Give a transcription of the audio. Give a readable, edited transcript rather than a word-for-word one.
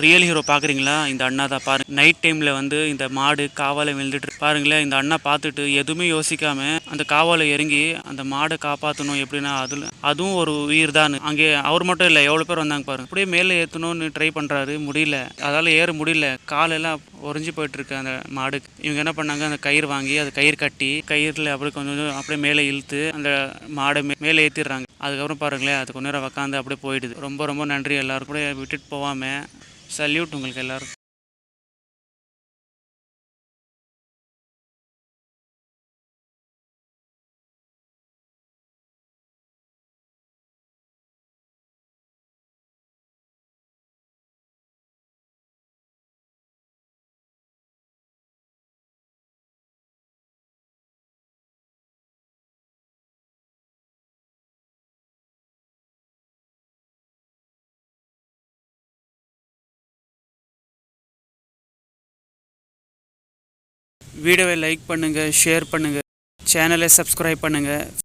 Real hero பார்க்குறீங்களா? இந்த அண்ணா தான் பாருங்க. நைட் டைமில் வந்து இந்த மாடு காவால விழுந்துட்டு பாருங்களேன். இந்த அண்ணா பார்த்துட்டு எதுவுமே யோசிக்காம அந்த காவால இறங்கி அந்த மாடை காப்பாற்றணும். எப்படின்னா அதுவும் ஒரு உயிர் தான். அங்கே அவர் மட்டும் இல்லை, எவ்வளோ பேர் வந்தாங்க பாருங்க. அப்படியே மேலே ஏற்றணும்னு ட்ரை பண்ணுறாரு, முடியல. அதால் ஏற முடியல. காலெல்லாம் உறைஞ்சி போயிட்டு இருக்கு அந்த மாடுக்கு. இவங்க என்ன பண்ணாங்க, அந்த கயிறு வாங்கி அது கயிறு கட்டி கயிறில் அப்படியே கொஞ்சம் கொஞ்சம் அப்படியே மேலே இழுத்து அந்த மாடை மேலே ஏற்றிடுறாங்க. அதுக்கப்புறம் பாருங்களேன், அது கொஞ்ச நேரம் உக்காந்து அப்படியே போயிடுது. ரொம்ப ரொம்ப நன்றி எல்லாரும் கூட விட்டுட்டு போகாமல். சல்யூட் உங்களுக்கு எல்லாருக்கும். வீடியோவை லைக் பண்ணுங்கள், ஷேர் பண்ணுங்கள், சேனலை சப்ஸ்கிரைப் பண்ணுங்கள்.